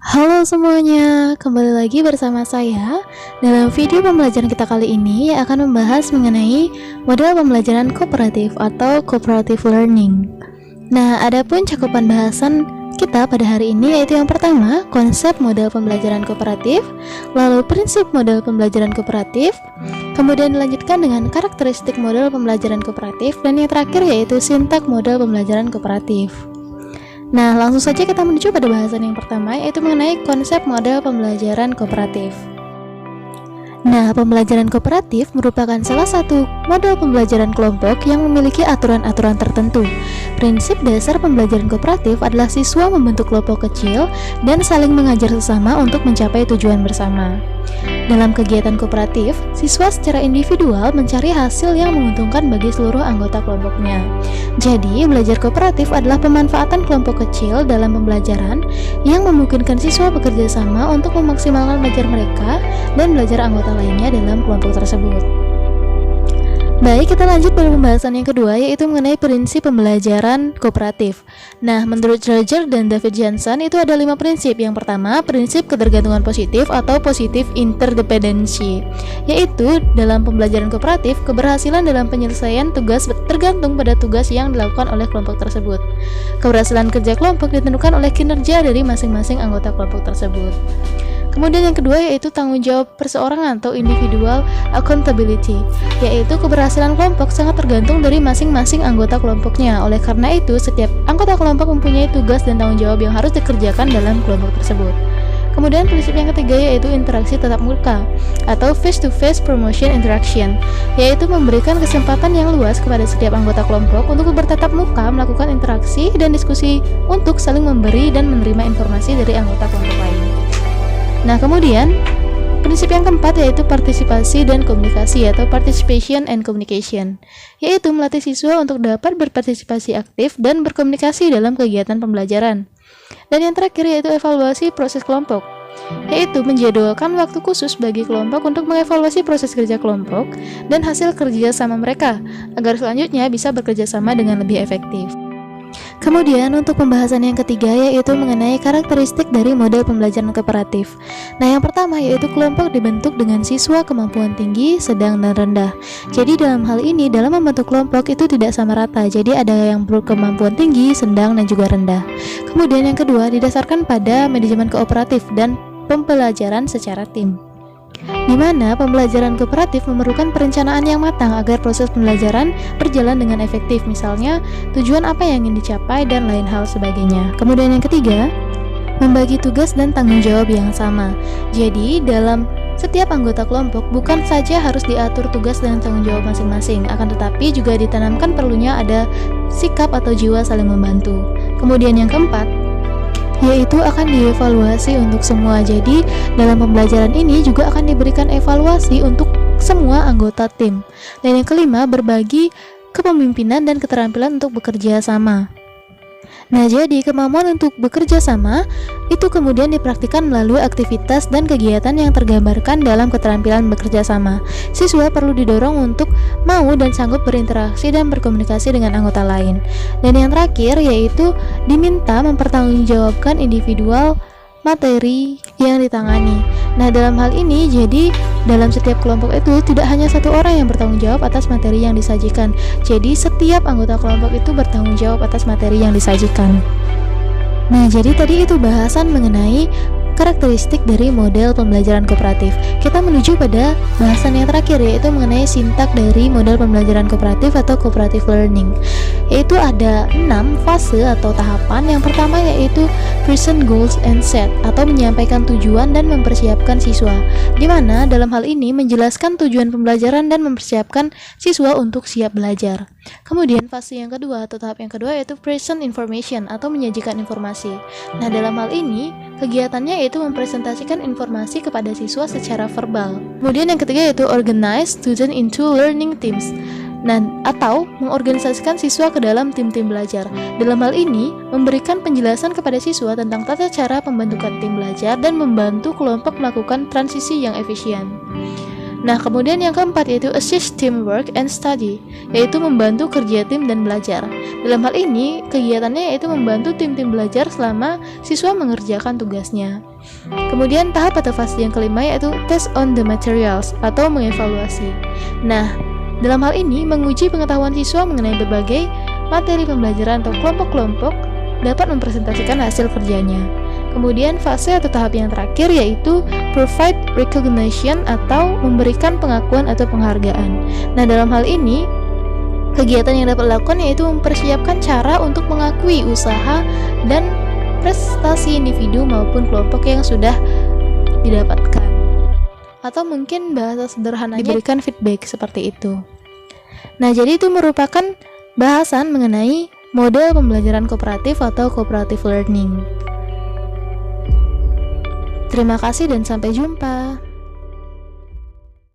Halo semuanya, kembali lagi bersama saya. Dalam video pembelajaran kita kali ini akan membahas mengenai model pembelajaran kooperatif atau cooperative learning. Nah, adapun cakupan bahasan kita pada hari ini yaitu yang pertama, konsep model pembelajaran kooperatif, lalu prinsip model pembelajaran kooperatif, kemudian dilanjutkan dengan karakteristik model pembelajaran kooperatif, dan yang terakhir yaitu sintak model pembelajaran kooperatif. Nah, langsung saja kita menuju pada bahasan yang pertama, yaitu mengenai konsep model pembelajaran kooperatif. Nah, pembelajaran kooperatif merupakan salah satu model pembelajaran kelompok yang memiliki aturan-aturan tertentu. Prinsip dasar pembelajaran kooperatif adalah siswa membentuk kelompok kecil dan saling mengajar sesama untuk mencapai tujuan bersama. Dalam kegiatan kooperatif, siswa secara individual mencari hasil yang menguntungkan bagi seluruh anggota kelompoknya. Jadi, belajar kooperatif adalah pemanfaatan kelompok kecil dalam pembelajaran yang memungkinkan siswa bekerja sama untuk memaksimalkan belajar mereka dan belajar anggota lainnya dalam kelompok tersebut. Baik, kita lanjut pada pembahasan yang kedua, yaitu mengenai prinsip pembelajaran kooperatif. Nah, menurut Roger dan David Johnson itu ada 5 prinsip. Yang pertama, prinsip ketergantungan positif atau positive interdependency, yaitu dalam pembelajaran kooperatif, keberhasilan dalam penyelesaian tugas tergantung pada tugas yang dilakukan oleh kelompok tersebut. Keberhasilan kerja kelompok ditentukan oleh kinerja dari masing-masing anggota kelompok tersebut. Kemudian yang kedua yaitu tanggung jawab perseorangan atau individual accountability, yaitu keberhasilan kelompok sangat tergantung dari masing-masing anggota kelompoknya. Oleh karena itu, setiap anggota kelompok mempunyai tugas dan tanggung jawab yang harus dikerjakan dalam kelompok tersebut. Kemudian prinsip yang ketiga yaitu interaksi tatap muka atau face-to-face promotion interaction, yaitu memberikan kesempatan yang luas kepada setiap anggota kelompok untuk bertatap muka, melakukan interaksi dan diskusi untuk saling memberi dan menerima informasi dari anggota kelompok lain. Nah, kemudian prinsip yang keempat yaitu partisipasi dan komunikasi atau participation and communication, yaitu melatih siswa untuk dapat berpartisipasi aktif dan berkomunikasi dalam kegiatan pembelajaran. Dan yang terakhir yaitu evaluasi proses kelompok, yaitu menjadwalkan waktu khusus bagi kelompok untuk mengevaluasi proses kerja kelompok dan hasil kerja sama mereka, agar selanjutnya bisa bekerja sama dengan lebih efektif. Kemudian untuk pembahasan yang ketiga yaitu mengenai karakteristik dari model pembelajaran kooperatif. Nah, yang pertama yaitu kelompok dibentuk dengan siswa kemampuan tinggi, sedang, dan rendah. Jadi dalam hal ini dalam membentuk kelompok itu tidak sama rata. Jadi ada yang berkemampuan tinggi, sedang, dan juga rendah. Kemudian yang kedua didasarkan pada manajemen kooperatif dan pembelajaran secara tim, di mana pembelajaran kooperatif memerlukan perencanaan yang matang agar proses pembelajaran berjalan dengan efektif, misalnya tujuan apa yang ingin dicapai dan lain hal sebagainya. Kemudian yang ketiga, membagi tugas dan tanggung jawab yang sama. Jadi dalam setiap anggota kelompok bukan saja harus diatur tugas dan tanggung jawab masing-masing, akan tetapi juga ditanamkan perlunya ada sikap atau jiwa saling membantu. Kemudian yang keempat yaitu akan dievaluasi untuk semua. Jadi dalam pembelajaran ini juga akan diberikan evaluasi untuk semua anggota tim. Dan yang kelima, berbagi kepemimpinan dan keterampilan untuk bekerja sama. Nah, jadi kemampuan untuk bekerja sama itu kemudian dipraktikkan melalui aktivitas dan kegiatan yang tergambarkan dalam keterampilan bekerja sama. Siswa perlu didorong untuk mau dan sanggup berinteraksi dan berkomunikasi dengan anggota lain. Dan yang terakhir yaitu diminta mempertanggungjawabkan individual materi yang ditangani. Nah, dalam hal ini jadi dalam setiap kelompok itu tidak hanya satu orang yang bertanggung jawab atas materi yang disajikan. Jadi setiap anggota kelompok itu bertanggung jawab atas materi yang disajikan. Nah, jadi tadi itu bahasan mengenai karakteristik dari model pembelajaran kooperatif. Kita menuju pada bahasan yang terakhir yaitu mengenai sintak dari model pembelajaran kooperatif atau cooperative learning. Yaitu ada 6 fase atau tahapan. Yang pertama yaitu present goals and set atau menyampaikan tujuan dan mempersiapkan siswa, di mana dalam hal ini menjelaskan tujuan pembelajaran dan mempersiapkan siswa untuk siap belajar. Kemudian fase yang kedua atau tahap yang kedua yaitu present information atau menyajikan informasi. Nah, dalam hal ini kegiatannya yaitu mempresentasikan informasi kepada siswa secara verbal. Kemudian yang ketiga yaitu organize student into learning teams. Atau mengorganisasikan siswa ke dalam tim-tim belajar. Dalam hal ini, memberikan penjelasan kepada siswa tentang tata cara pembentukan tim belajar dan membantu kelompok melakukan transisi yang efisien. Nah, kemudian yang keempat yaitu assist teamwork and study, yaitu membantu kerja tim dan belajar. Dalam hal ini, kegiatannya yaitu membantu tim-tim belajar selama siswa mengerjakan tugasnya. Kemudian tahap atau fase yang kelima yaitu test on the materials atau mengevaluasi. Nah, dalam hal ini menguji pengetahuan siswa mengenai berbagai materi pembelajaran atau kelompok-kelompok dapat mempresentasikan hasil kerjanya. Kemudian fase atau tahap yang terakhir yaitu provide recognition atau memberikan pengakuan atau penghargaan. Nah, dalam hal ini kegiatan yang dapat dilakukan yaitu mempersiapkan cara untuk mengakui usaha dan prestasi individu maupun kelompok yang sudah didapatkan. Atau mungkin bahasa sederhananya diberikan feedback seperti itu. Nah, jadi itu merupakan bahasan mengenai model pembelajaran kooperatif atau cooperative learning. Terima kasih dan sampai jumpa.